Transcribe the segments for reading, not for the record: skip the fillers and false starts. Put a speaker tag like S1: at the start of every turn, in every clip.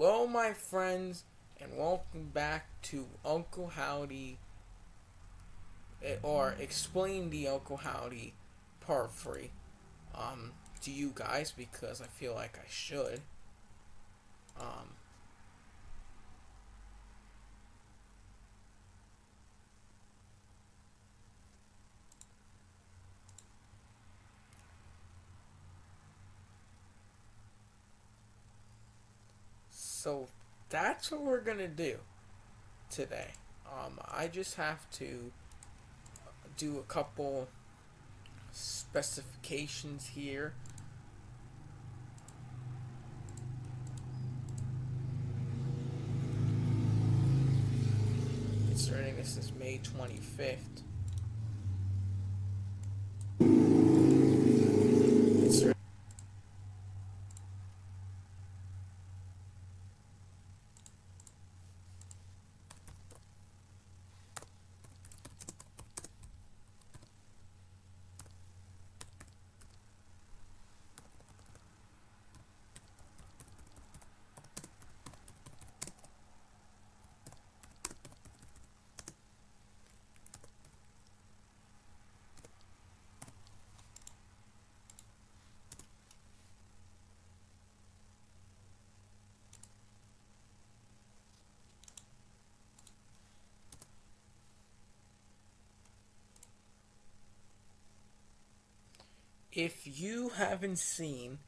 S1: Hello, my friends, and welcome back to Uncle Howdy, or Explain the Uncle Howdy Part 3, to you guys, because I feel like I should. Um, so that's what we're gonna do today. I just have to do a couple specifications here. Concerning this is May 25th. If you haven't seen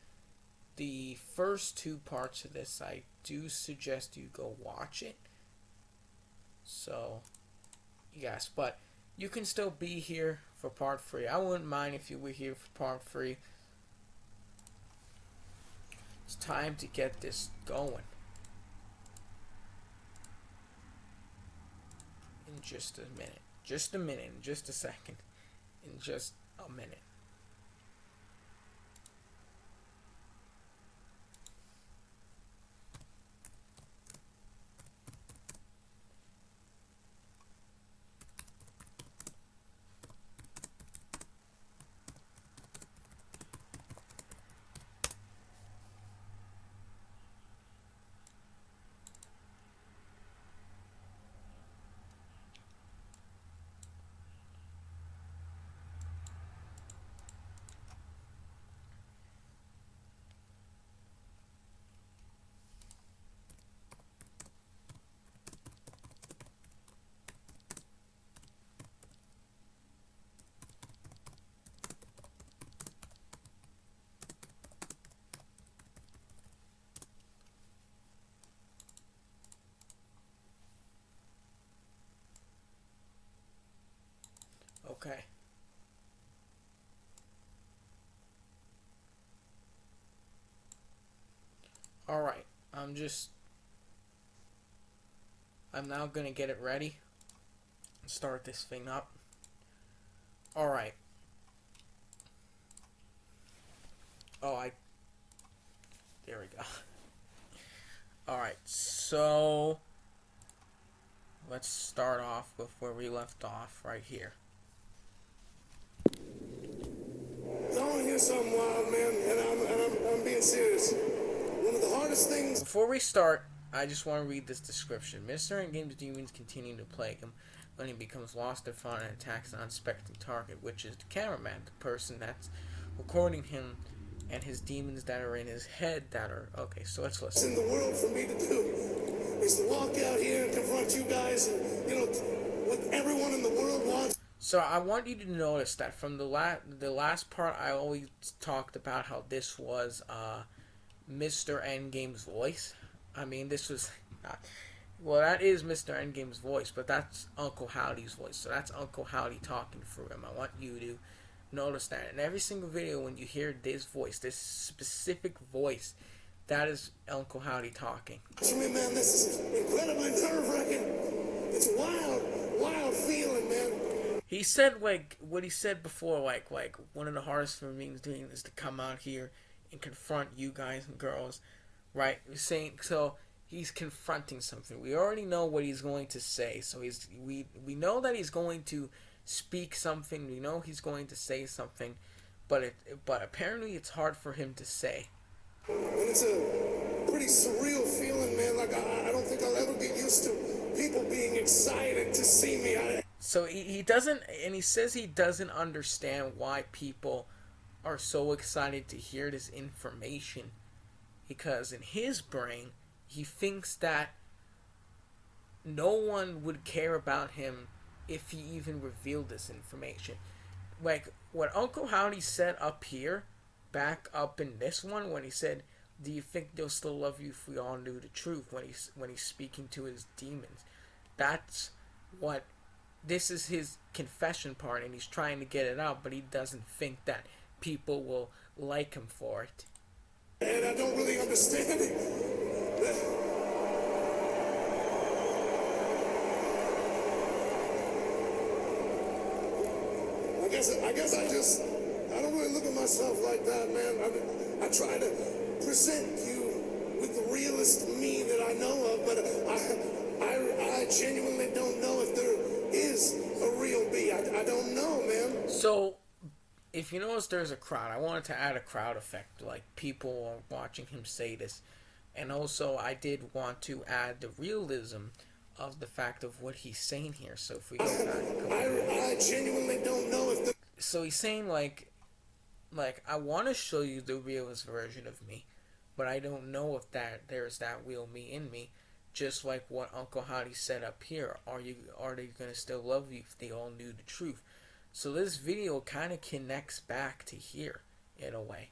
S1: the first two parts of this, I do suggest you go watch it. So, yes, but you can still be here for part 3. I wouldn't mind if you were here for part 3. It's time to get this going. In just a minute. Just a minute. In just a second. In just a minute. Okay. Alright. I'm now gonna get it ready. And start this thing up. Alright. There we go. Alright, so let's start off with where we left off, right here.
S2: Don't hear something wild, man, and I'm being serious. One of the hardest things.
S1: Before we start, I just want to read this description. Mr. Endgame's demons continue to plague him when he becomes lost and found and attacks an unsuspecting target, which is the cameraman, the person that's recording him, and his demons that are in his head that are... Okay, so let's listen.
S2: In the world for me to do is to walk out here and confront you guys and, what everyone in the world wants.
S1: So I want you to notice that from the last part, I always talked about how this was Mr. Endgame's voice. I mean, this was... well, that is Mr. Endgame's voice, but that's Uncle Howdy's voice. So that's Uncle Howdy talking through him. I want you to notice that. In every single video, when you hear this voice, this specific voice, that is Uncle Howdy talking.
S2: To me, man, this is incredibly nerve-wracking. It's wild feeling, man.
S1: He said, like, what he said before, like one of the hardest for me doing is to come out here and confront you guys and girls, right? Saying, so he's confronting something. We already know what he's going to say, so we know that he's going to speak something. We know he's going to say something, but apparently it's hard for him to say.
S2: And it's a pretty surreal feeling, man. excited to see me.
S1: So he doesn't, and he says he doesn't understand why people are so excited to hear this information, because in his brain he thinks that no one would care about him if he even revealed this information. Like what Uncle Howdy said up here, back up in this one, when he said, "Do you think they'll still love you if we all knew the truth?" When he's speaking to his demons, that's what this is his confession part, and he's trying to get it out, but he doesn't think that people will like him for it.
S2: And I don't really understand it. I don't really look at myself like that, man. I try to present you with the realest me that I know of, but I genuinely don't know if there is a real me. I don't know, man.
S1: So, if you notice there's a crowd, I wanted to add a crowd effect, like people are watching him say this. And also, I did want to add the realism of the fact of what he's saying here. So, if we go back a couple
S2: I genuinely don't know if the...
S1: So he's saying like I want to show you the realest version of me, but I don't know if there's that real me in me. Just like what Uncle Howdy said up here, are they gonna still love you if they all knew the truth? So this video kind of connects back to here in a way.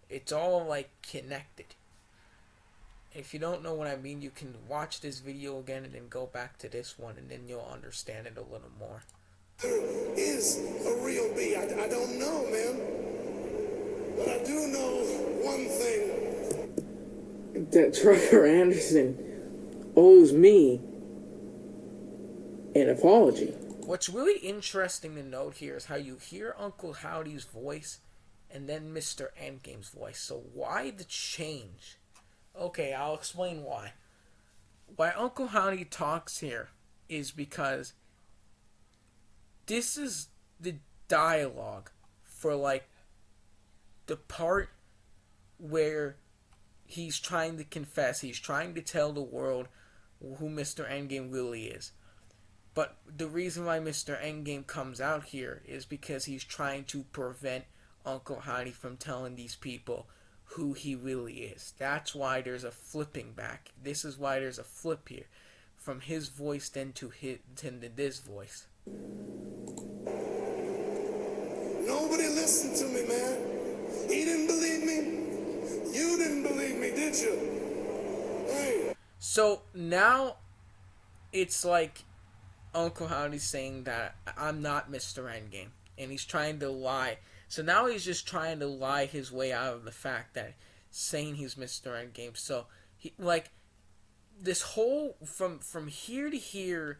S1: It's all like connected. If you don't know what I mean, you can watch this video again and then go back to this one, and then you'll understand it a little more.
S2: There is a real me. I don't know, man. But I do know one thing.
S1: That Trevor Anderson owes me an apology. What's really interesting to note here is how you hear Uncle Howdy's voice and then Mr. Endgame's voice. So why the change? Okay, I'll explain why. Why Uncle Howdy talks here is because this is the dialogue for like the part where he's trying to confess, he's trying to tell the world who Mr. Endgame really is. But the reason why Mr. Endgame comes out here is because he's trying to prevent Uncle Howdy from telling these people who he really is. That's why there's a flipping back. This is why there's a flip here. From his voice then to this voice.
S2: Nobody listened to me, man. He didn't believe me. You didn't believe me, did you? Hey.
S1: So now it's like Uncle Howdy's saying that I'm not Mr. Endgame. And he's trying to lie. So now he's just trying to lie his way out of the fact that saying he's Mr. Endgame. So he like this whole from here to here,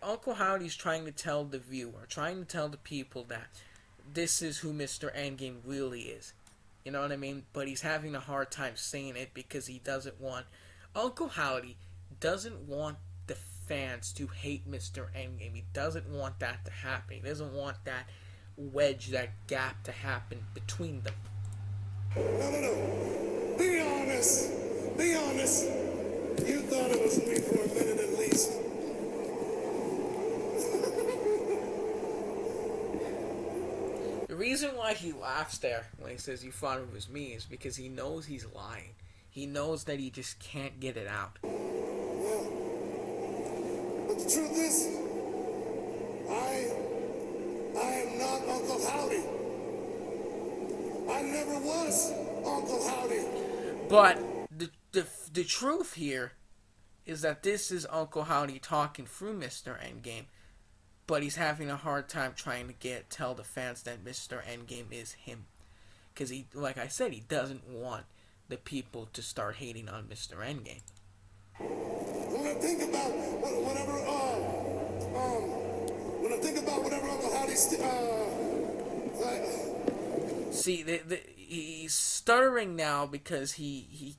S1: Uncle Howdy's trying to tell the viewer, trying to tell the people that this is who Mr. Endgame really is. You know what I mean? But he's having a hard time saying it because he doesn't want... Uncle Howdy doesn't want the fans to hate Mr. Endgame. He doesn't want that to happen. He doesn't want that wedge, that gap to happen between them.
S2: No. Be honest. Be honest. You thought it was me for a minute at least.
S1: The reason why he laughs there when he says you thought it was me is because he knows he's lying. He knows that he just can't get it out.
S2: Yeah. But the truth is, I am not Uncle Howdy. I never was Uncle Howdy.
S1: But the truth here is that this is Uncle Howdy talking through Mr. Endgame. But he's having a hard time trying to tell the fans that Mr. Endgame is him. Because he, like I said, he doesn't want the people to start hating on Mr. Endgame.
S2: When I think about whatever Uncle Howdy's,
S1: see, he's stuttering now because he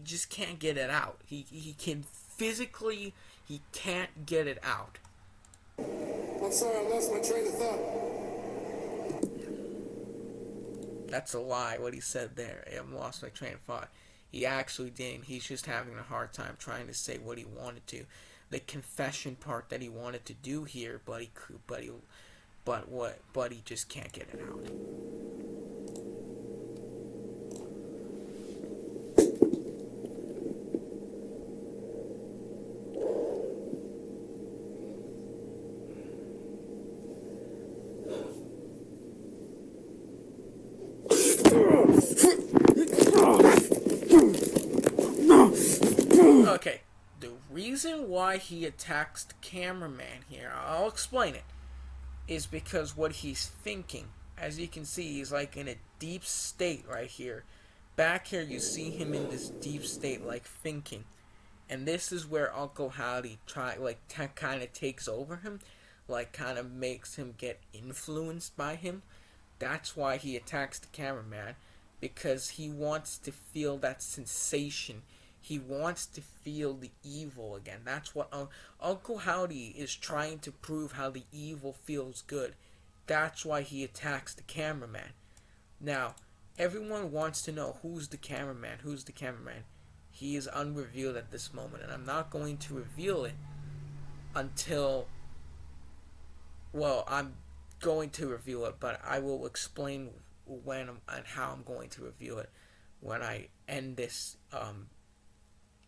S1: just can't get it out. He can physically, he can't get it out.
S2: I'm sorry, I lost my train of thought.
S1: That's a lie, what he said there. I lost my train of thought. He actually didn't. He's just having a hard time trying to say what he wanted to. the confession part that he wanted to do here, but he could, but he just can't get it out. Okay, the reason why he attacks the cameraman here, I'll explain it, is because what he's thinking. As you can see, he's like in a deep state right here. Back here, you see him in this deep state, like thinking, and this is where Uncle Howdy kind of takes over him, like kind of makes him get influenced by him. That's why he attacks the cameraman, because he wants to feel that sensation. He wants to feel the evil again. That's what Uncle Howdy is trying to prove, how the evil feels good. That's why he attacks the cameraman. Now, everyone wants to know who's the cameraman. Who's the cameraman? He is unrevealed at this moment, and I'm not going to reveal it until. Well, I'm going to reveal it, but I will explain when and how I'm going to reveal it when I end this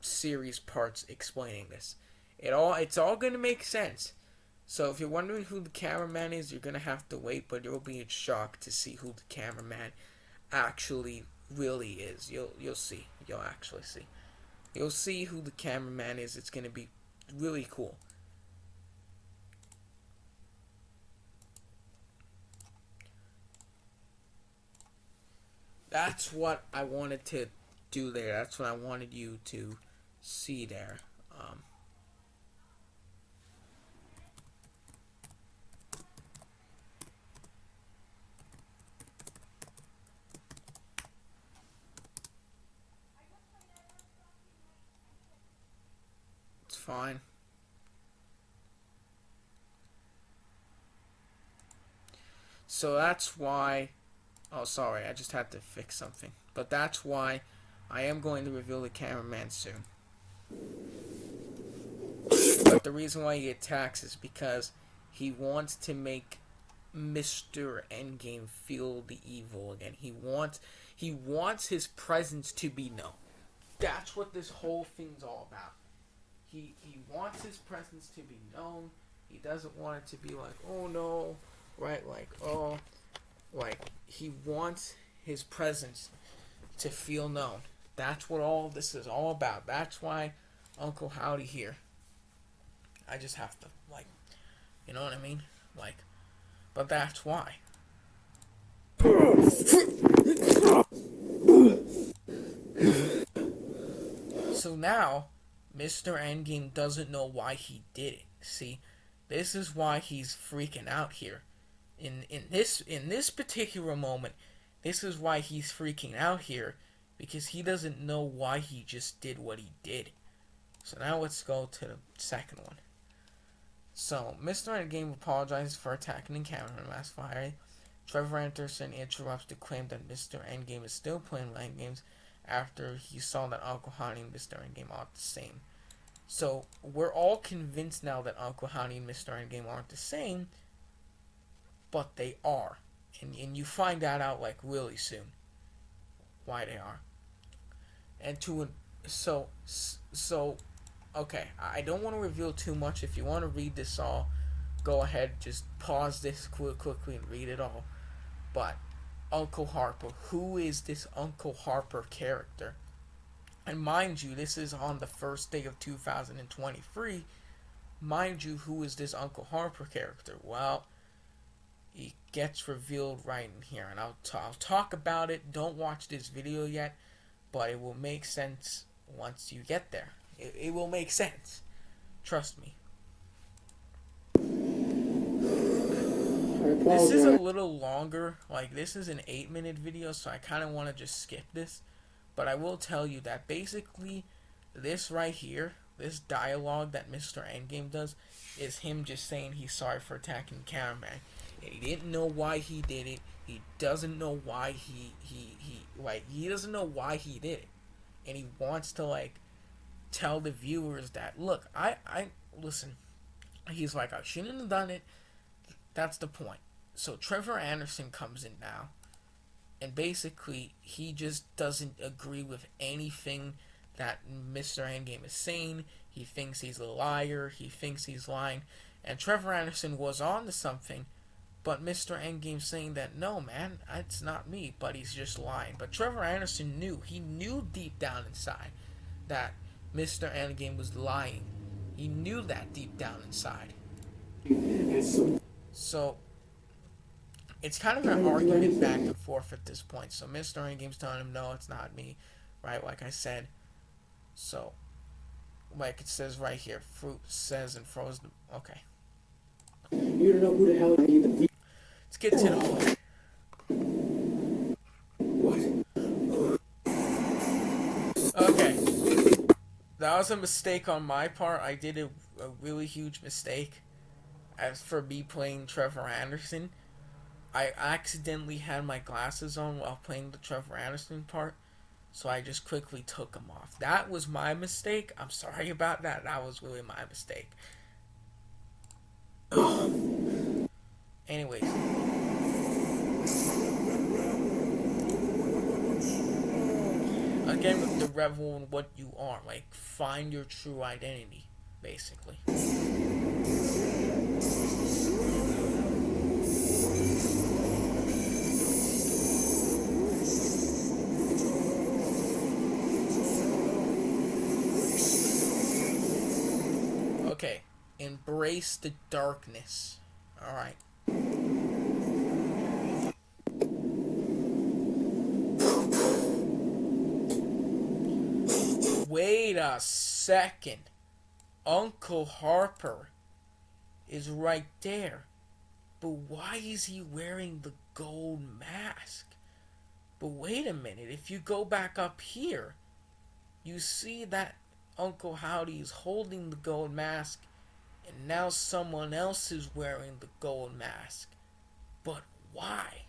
S1: series parts explaining this. It's all going to make sense. So if you're wondering who the cameraman is, you're going to have to wait, but you'll be in shock to see who the cameraman actually really is. You'll see. You'll actually see. You'll see who the cameraman is. It's going to be really cool. That's what I wanted to do there. That's what I wanted you to see there. It's fine. So that's why. Oh, sorry, I just had to fix something. But that's why I am going to reveal the cameraman soon. But the reason why he attacks is because he wants to make Mr. Endgame feel the evil again. He wants his presence to be known. That's what this whole thing's all about. He wants his presence to be known. He doesn't want it to be like, oh no, right? Like, oh, like he wants his presence to feel known. That's what all this is all about. That's why Uncle Howdy here. I just have to, like, you know what I mean? Like, but that's why. So now, Mr. Endgame doesn't know why he did it. See, this is why he's freaking out here. In this particular moment, this is why he's freaking out here, because he doesn't know why he just did what he did. So now let's go to the second one. So, Mr. Endgame apologizes for attacking the cameraman last Friday. Trevor Anderson interrupts to claim that Mr. Endgame is still playing mind games after he saw that Uncle Howdy and Mr. Endgame aren't the same. So, we're all convinced now that Uncle Howdy and Mr. Endgame aren't the same, but they are. And you find that out, like, really soon. Why they are. And okay, I don't want to reveal too much. If you want to read this all, go ahead, just pause this quickly and read it all. But Uncle Harper, who is this Uncle Harper character? And mind you, this is on the first day of 2023. Mind you, who is this Uncle Harper character? Well, he gets revealed right in here, and I'll talk about it. Don't watch this video yet, but it will make sense once you get there. It will make sense. Trust me. This is a little longer. Like, this is an 8-minute video, so I kind of want to just skip this. But I will tell you that basically, this right here, this dialogue that Mr. Endgame does, is him just saying he's sorry for attacking the cameraman. And he didn't know why he did it. He doesn't know why he doesn't know why he did it. And he wants to, like, tell the viewers that, look, listen, he's like, I shouldn't have done it. That's the point. So Trevor Anderson comes in now, and basically he just doesn't agree with anything that Mr. Endgame is saying. He thinks he's a liar. He thinks he's lying. And Trevor Anderson was on to something, but Mr. Endgame's saying that, no, man, it's not me, but he's just lying. But Trevor Anderson knew. He knew deep down inside that Mr. Endgame was lying. He knew that deep down inside. So it's kind of an argument back and forth at this point. So Mr. Endgame's telling him, no, it's not me, right? Like I said. So, like it says right here, Fruit says and froze the. Okay.
S2: You don't know who the hell I even.
S1: Let's get to the point.
S2: What?
S1: Okay. That was a mistake on my part. I did a really huge mistake. As for me playing Trevor Anderson, I accidentally had my glasses on while playing the Trevor Anderson part, so I just quickly took them off. That was my mistake. I'm sorry about that. That was really my mistake. Anyways. Again, with the revel in what you are. Like, find your true identity, basically. Okay, embrace the darkness. Alright. Wait a second. Uncle Harper is right there. But why is he wearing the gold mask? But wait a minute. If you go back up here, you see that Uncle Howdy is holding the gold mask, and now someone else is wearing the gold mask. But why?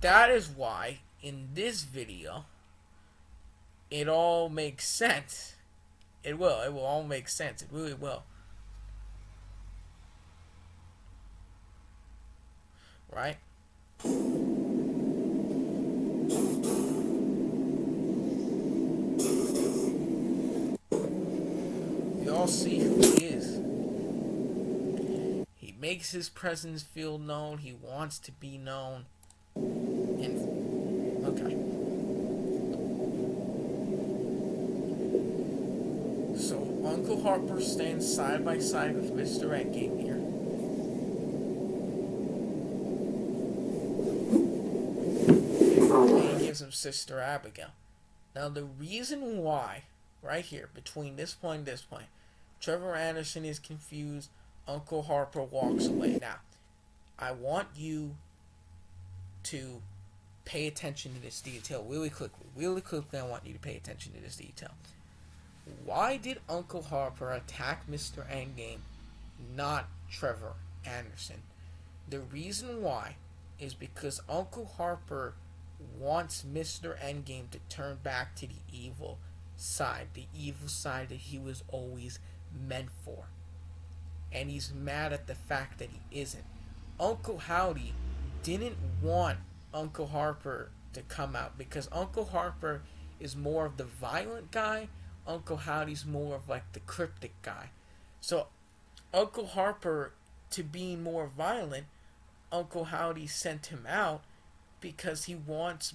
S1: That is why, in this video, it all makes sense. It will all make sense. It really will. Right? We all see who he is. He makes his presence feel known. He wants to be known. And okay. So Uncle Harper stands side by side with Mr. Endgame here. And he gives him Sister Abigail. Now the reason why, right here, between this point and this point, Trevor Anderson is confused, Uncle Harper walks away. Now, I want you to pay attention to this detail really quickly. Really quickly, I want you to pay attention to this detail. Why did Uncle Harper attack Mr. Endgame, not Trevor Anderson? The reason why is because Uncle Harper wants Mr. Endgame to turn back to the evil side that he was always meant for. And he's mad at the fact that he isn't. Uncle Howdy didn't want Uncle Harper to come out because Uncle Harper is more of the violent guy. Uncle Howdy's more of like the cryptic guy. So Uncle Harper, to being more violent, Uncle Howdy sent him out because he wants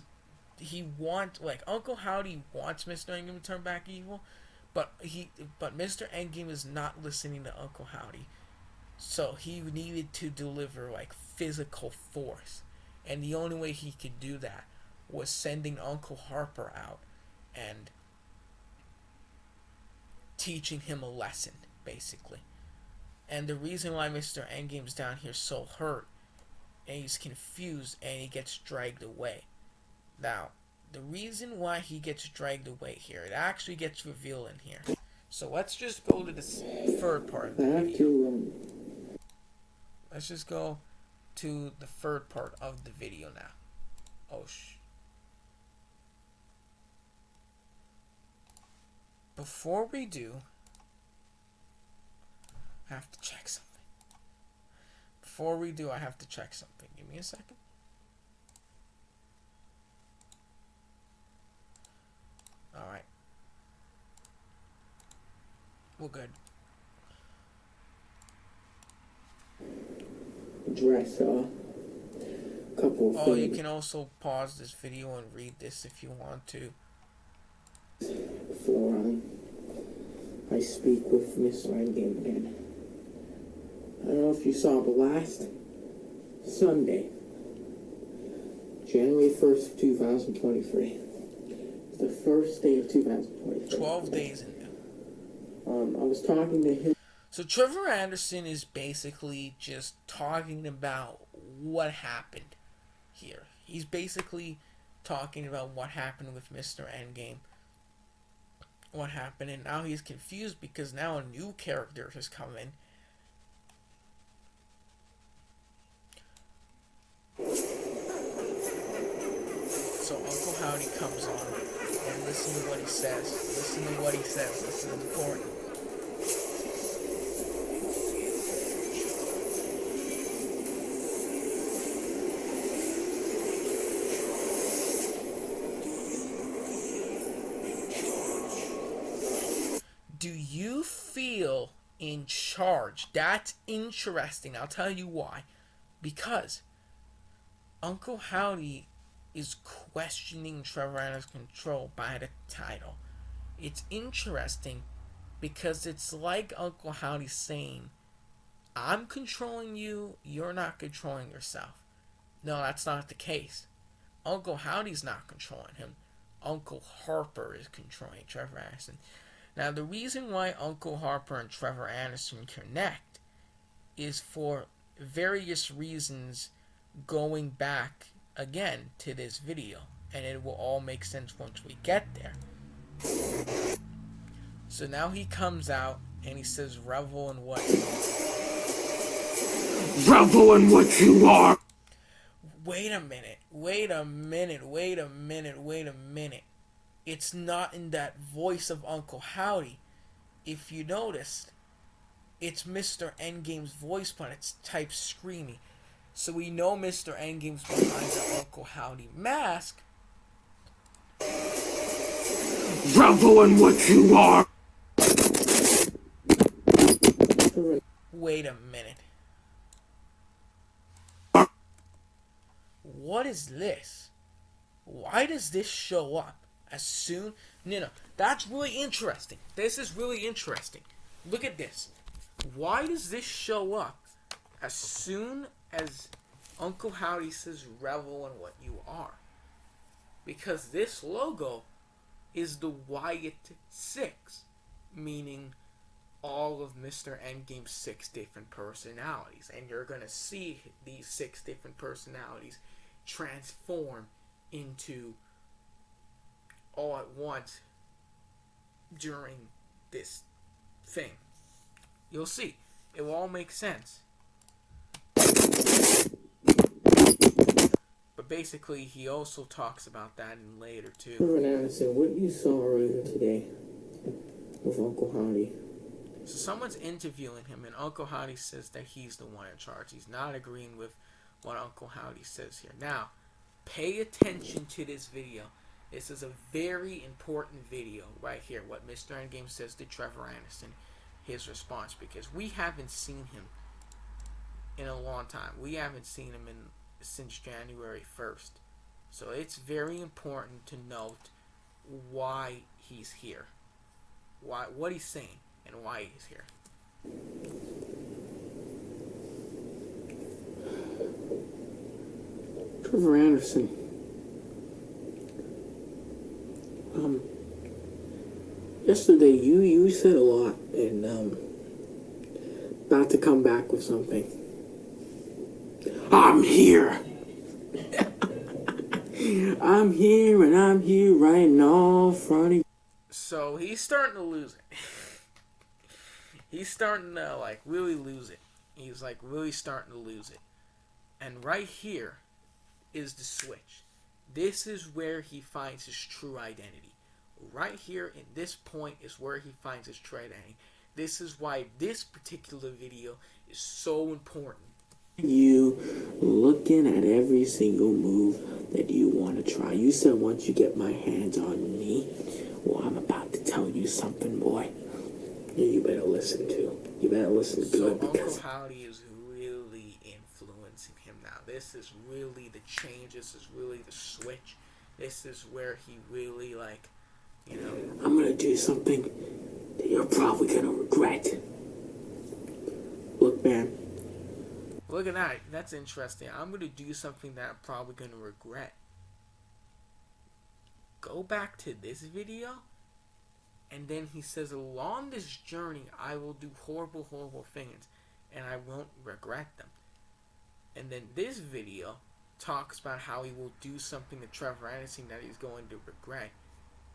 S1: like Uncle Howdy wants Mr. Endgame to turn back evil, but Mr. Endgame is not listening to Uncle Howdy. So he needed to deliver like physical force. And the only way he could do that was sending Uncle Harper out and teaching him a lesson, basically. And the reason why Mr. Endgame's down here so hurt and he's confused and he gets dragged away. Now, the reason why he gets dragged away here, it actually gets revealed in here. So let's just go to the third part of the video. Let's just go to the third part of the video now. Oh, before we do, I have to check something. Before we do, I have to check something. Give me a second. Alright. We're good.
S3: Address a couple of
S1: Oh, you
S3: things
S1: can also pause this video and read this if you want to.
S3: before I speak with Mr. Endgame again. I don't know if you saw, but last Sunday, January 1st of 2023, it's the first day of 2023.
S1: 12 days in there.
S3: I was talking to him.
S1: So Trevor Anderson is basically just talking about what happened here. He's basically talking about what happened with Mr. Endgame. What happened, and now he's confused because now a new character has come in. So Uncle Howdy comes on, and listen to what he says. Listen to what he says. This is important. Do you feel in charge? That's interesting. I'll tell you why. Because Uncle Howdy is questioning Trevor Anderson's control by the title. It's interesting because it's like Uncle Howdy saying, I'm controlling you, you're not controlling yourself. No, that's not the case. Uncle Howdy's not controlling him. Uncle Harper is controlling Trevor Anderson. Now, the reason why Uncle Harper and Trevor Anderson connect is for various reasons going back again to this video. And it will all make sense once we get there. So now he comes out and he says, revel in what you are.
S3: Revel in what you are!
S1: Wait a minute. Wait a minute. Wait a minute. Wait a minute. It's not in that voice of Uncle Howdy. If you noticed, it's Mr. Endgame's voice, but it's typed screamy. So we know Mr. Endgame's behind the Uncle Howdy mask.
S3: Revel in what you are!
S1: Wait a minute. What is this? Why does this show up as soon? No, that's really interesting. This is really interesting. Look at this. Why does this show up as soon as Uncle Howdy says revel in what you are? Because this logo is the Wyatt 6, meaning all of Mr. Endgame's 6 different personalities. And you're going to see these 6 different personalities transform into all at once during this thing. You'll see. It will all make sense. But basically, he also talks about that in later, too.
S3: Trevor Anderson, what you saw earlier today with Uncle Howdy.
S1: So someone's interviewing him, and Uncle Howdy says that he's the one in charge. He's not agreeing with what Uncle Howdy says here. Now, pay attention to this video. This is a very important video right here. What Mr. Endgame says to Trevor Anderson, his response, because we haven't seen him in a long time. We haven't seen him since January 1st. So it's very important to note why he's here, what he's saying, and why he's here.
S3: Trevor Anderson. Yesterday you said a lot and about to come back with something. I'm here. I'm here and I'm here right now, Friday.
S1: So he's starting to lose it. He's starting to really lose it. He's really starting to lose it. And right here is the switch. This is where he finds his true identity. right here in this point is where he finds his tread ending. This is why this particular video is so important.
S3: You looking at every single move that you want to try. You said once you get my hands on me, well, I'm about to tell you something, boy. You better listen to. You better listen good because
S1: Uncle Howdy is really influencing him now. This is really the change. This is really the switch. This is where he really, like, you know.
S3: I'm gonna do something that you're probably gonna regret. Look, man.
S1: Look at that. That's interesting. I'm gonna do something that I'm probably gonna regret. Go back to this video. And then he says, along this journey, I will do horrible, horrible things. And I won't regret them. And then this video talks about how he will do something to Trevor Anderson that he's going to regret.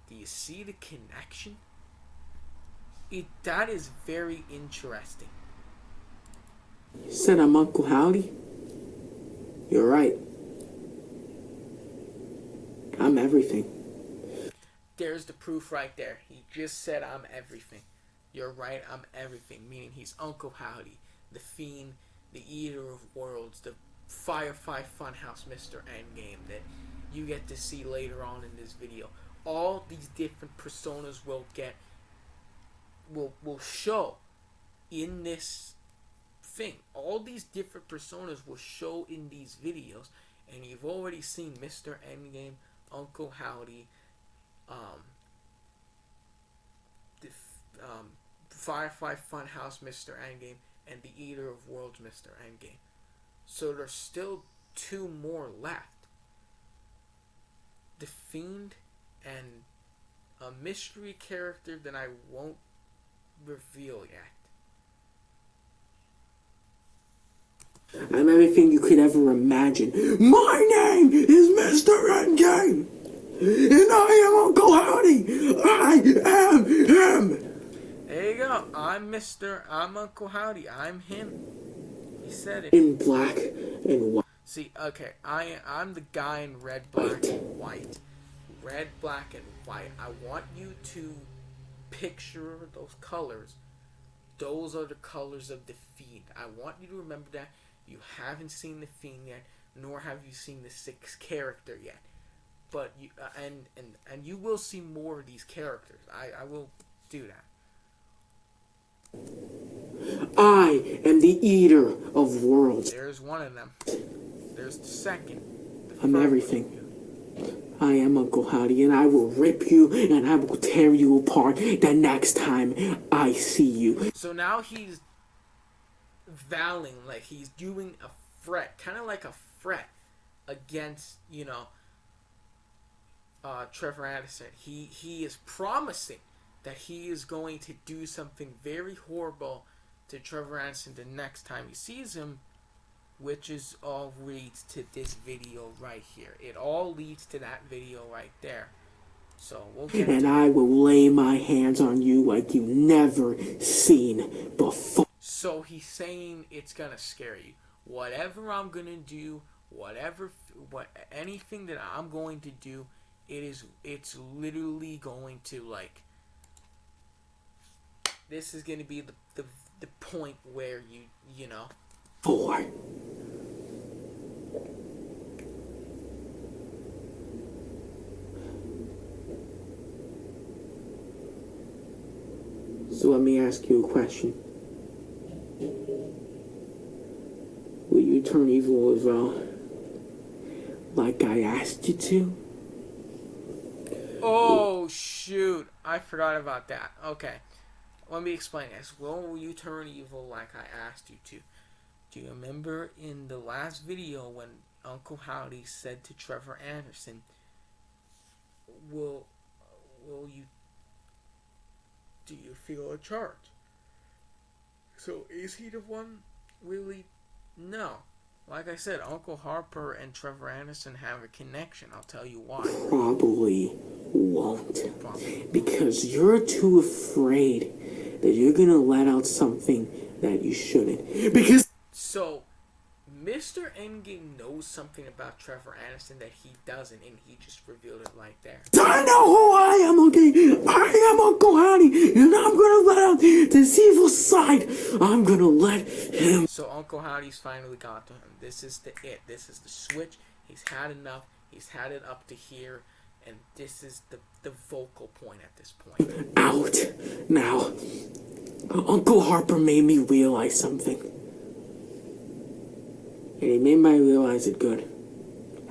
S1: Do you see the connection? That is very interesting.
S3: You said I'm Uncle Howdy? You're right. I'm everything.
S1: There's the proof right there. He just said I'm everything. You're right, I'm everything. Meaning he's Uncle Howdy, the Fiend, the Eater of Worlds, the Firefly Funhouse Mr. Endgame that you get to see later on in this video. All these different personas will show in this thing. All these different personas will show in these videos, and you've already seen Mr. Endgame, Uncle Howdy, the Firefly Funhouse Mr. Endgame, and the Eater of Worlds Mr. Endgame. So there's still 2 more left. The Fiend and a mystery character that I won't reveal yet.
S3: I'm everything you could ever imagine. My name is Mr. Endgame, and I am Uncle Howdy. I am him.
S1: There you go. I'm Uncle Howdy. I'm him. He said it.
S3: In black and white.
S1: See, okay, I'm the guy in red, black, and white. Red, black, and white. I want you to picture those colors. Those are the colors of the Fiend. I want you to remember that. You haven't seen the Fiend yet, nor have you seen the 6th character yet. But you and you will see more of these characters. I will do that.
S3: I am the Eater of Worlds.
S1: There's one of them. There's the second.
S3: I'm everything. I am Uncle Howdy, and I will rip you and I will tear you apart the next time I see you.
S1: So now he's vowing, like he's doing a threat, kind of like a threat against, Trevor Anderson. He is promising that he is going to do something very horrible to Trevor Anderson the next time he sees him, which is all leads to this video right here. It all leads to that video right there. So we'll get
S3: and I will lay my hands on you like you've never seen before.
S1: So he's saying it's gonna scare you. Whatever I'm gonna do, anything that I'm going to do, it's literally going to, like, this is gonna be the point where you know.
S3: 4. So let me ask you a question. Will you turn evil as well? Like I asked you to?
S1: Oh, shoot. I forgot about that. Okay. Let me explain this. Will you turn evil like I asked you to? Do you remember in the last video when Uncle Howdy said to Trevor Anderson, will you, do you feel a charge? So is he the one really? No. Like I said, Uncle Harper and Trevor Anderson have a connection. I'll tell you why.
S3: Probably won't. Because you're too afraid that you're gonna let out something that you shouldn't. Because
S1: so Mr. Endgame knows something about Trevor Anderson that he doesn't, and he just revealed it right there.
S3: I know who I am, okay? tonight I'm gonna let him.
S1: So Uncle Howdy's finally got to him. This is the it. This is the switch. He's had enough. He's had it up to here. And this is the vocal point at this point.
S3: Out. Now, Uncle Harper made me realize something. And he made me realize it good.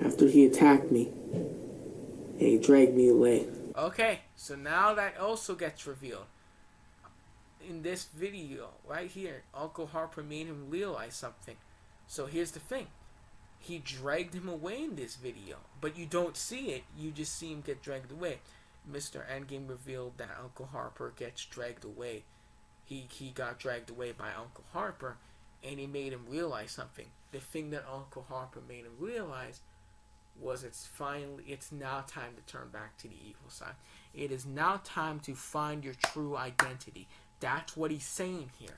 S3: After he attacked me, and he dragged me away.
S1: Okay, so now that also gets revealed. In this video, right here, Uncle Harper made him realize something. So here's the thing. He dragged him away in this video, but you don't see it. You just see him get dragged away. Mr. Endgame revealed that Uncle Harper gets dragged away. He got dragged away by Uncle Harper, and he made him realize something. The thing that Uncle Harper made him realize was it's now time to turn back to the evil side. It is now time to find your true identity. That's what he's saying here.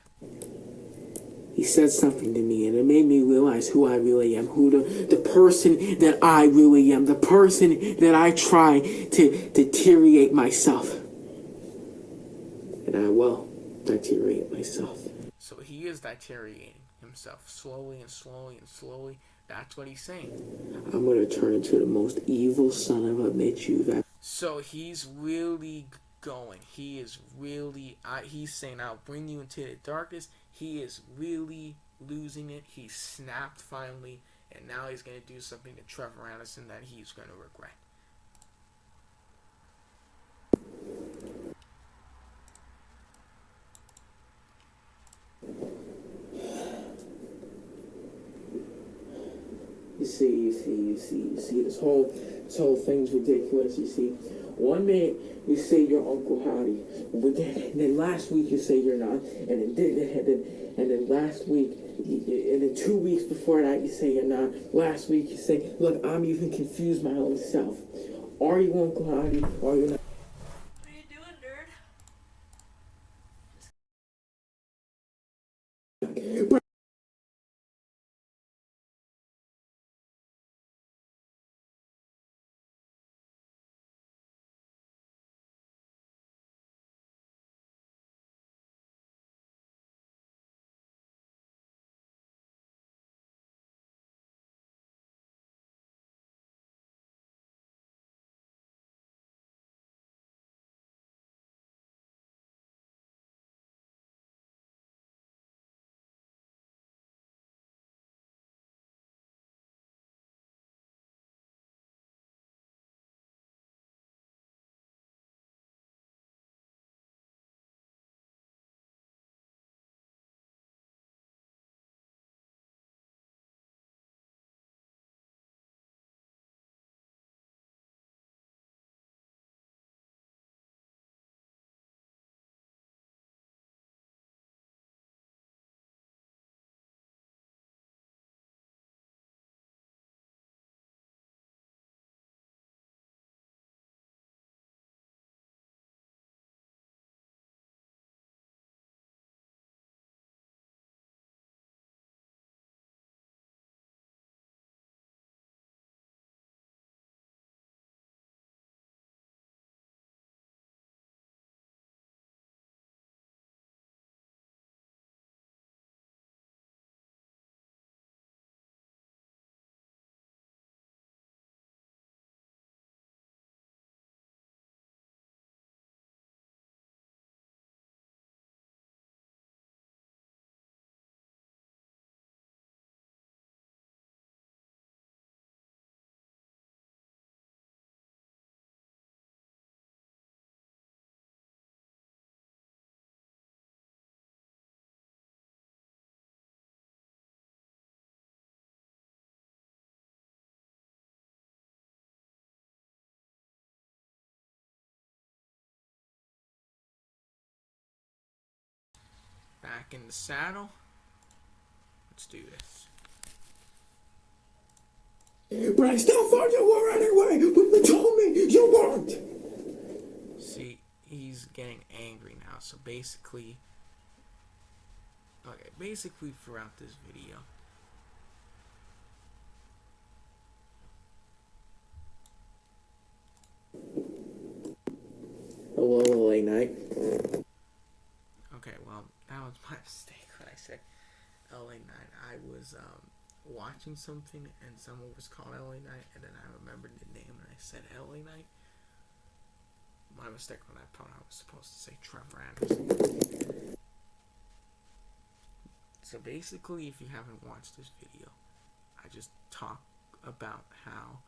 S3: He said something to me, and it made me realize who I really am, who the person that I really am, the person that I try to deteriorate myself. And I will deteriorate myself.
S1: So he is deteriorating himself slowly and slowly and slowly. That's what he's saying.
S3: I'm going to turn into the most evil son of a bitch you've ever.
S1: So he's really going. He is really, he's saying, I'll bring you into the darkness. He is really losing it. He snapped finally. And now he's going to do something to Trevor Anderson that he's going to regret.
S3: You see, this whole thing's ridiculous. You see, one minute you say you're Uncle Howdy, but then last week you say you're not, and then last week, and then 2 weeks before that you say you're not. Last week you say, look, I'm even confused my own self. Are you Uncle Howdy? Or are you not?
S4: What are you doing, nerd?
S1: Back in the saddle. Let's do this.
S3: But I still thought you were anyway. But you told me you weren't.
S1: See, he's getting angry now. So basically, throughout this video,
S3: Hello, late night.
S1: okay, well, that was was my mistake when I said LA Knight. I was watching something and someone was called LA Knight, and then I remembered the name and I said LA Knight. My mistake when I thought I was supposed to say Trevor Anderson. So basically, if you haven't watched this video, I just talk about how,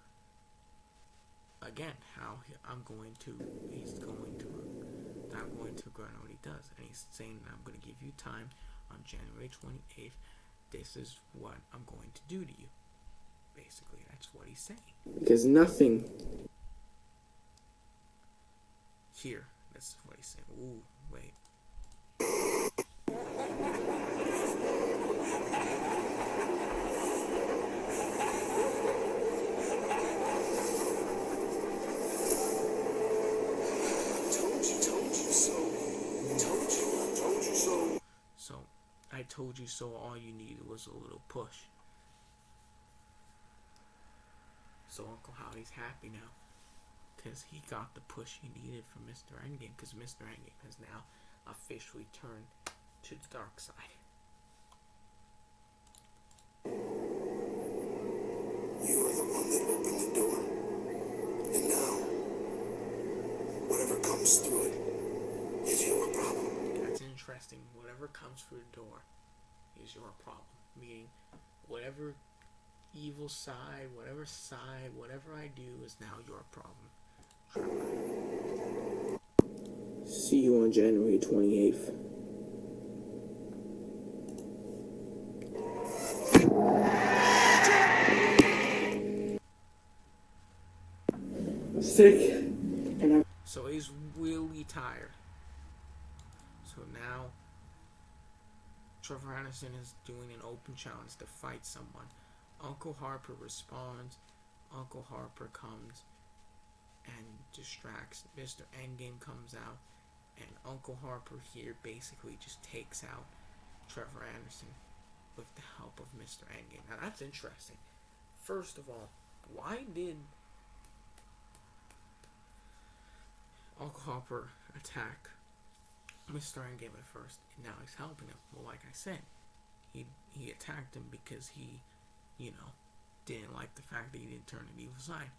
S1: again, how I'm going to learn what he does. And he's saying that I'm going to give you time on January 28th. This is what I'm going to do to you. Basically, that's what he's saying.
S3: Because nothing.
S1: Here, this is what he's saying. Ooh, wait. I told you so, all you needed was a little push. So Uncle Howdy's happy now, because he got the push he needed from Mr. Endgame, because Mr. Endgame has now officially turned to the dark side.
S2: You are the one that opened the door. And now, whatever comes through it is your problem.
S1: That's interesting. Whatever comes through the door is your problem. Meaning, whatever evil side, whatever I do is now your problem.
S3: See you on January 28th. I'm sick. And
S1: So he's really tired. So now Trevor Anderson is doing an open challenge to fight someone. Uncle Harper responds. Uncle Harper comes and distracts. Mr. Endgame comes out, and Uncle Harper here basically just takes out Trevor Anderson with the help of Mr. Endgame. Now that's interesting. First of all, why did Uncle Harper attack Mr. Endgame at first, and now he's helping him? Well, like I said, he attacked him because he, didn't like the fact that he didn't turn to the evil side.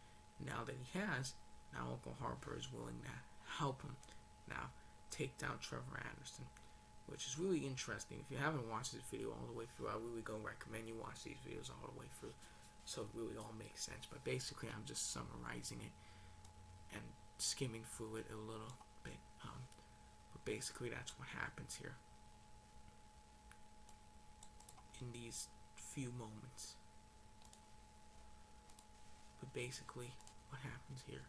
S1: Now that he has, now Uncle Harper is willing to help him now take down Trevor Anderson, which is really interesting. If you haven't watched this video all the way through, I really go recommend you watch these videos all the way through, so it really all makes sense. But basically, I'm just summarizing it and skimming through it a little bit. But basically, that's what happens here in these few moments. But basically, what happens here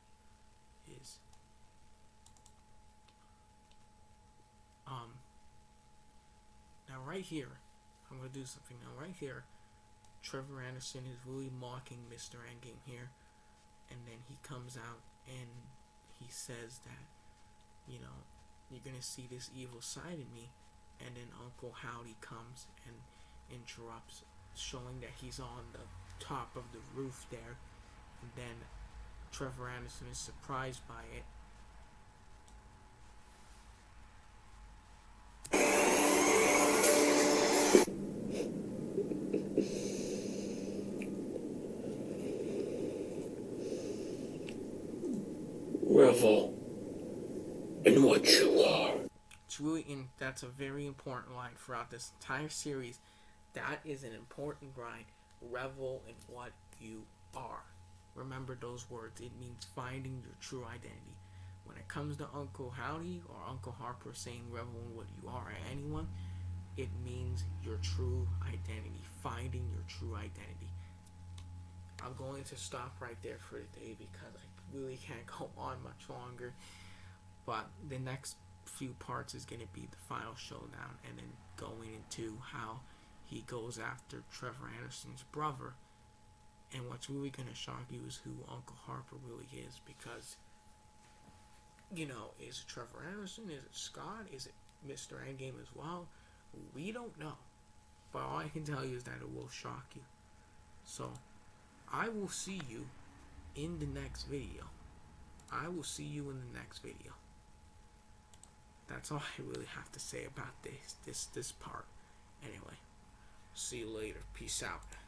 S1: is now right here, I'm gonna do something now. Right here, Trevor Anderson is really mocking Mr. Endgame here, and then he comes out and he says that, you're gonna see this evil side in me, and then Uncle Howdy comes and interrupts, showing that he's on the top of the roof there, and then Trevor Anderson is surprised by it.
S3: revel in what you are.
S1: That's a very important line throughout this entire series. That is an important line. Revel in what you are. Remember those words. It means finding your true identity. When it comes to Uncle Howdy or Uncle Harper saying revel in what you are or anyone, it means your true identity. Finding your true identity. I'm going to stop right there for today because I really can't go on much longer. But the next few parts is going to be the final showdown, and then going into how he goes after Trevor Anderson's brother. And what's really going to shock you is who Uncle Harper really is, because, is it Trevor Anderson? Is it Scott? Is it Mr. Endgame as well? We don't know. But all I can tell you is that it will shock you. So, I will see you in the next video. That's all I really have to say about this part. Anyway, see you later. Peace out.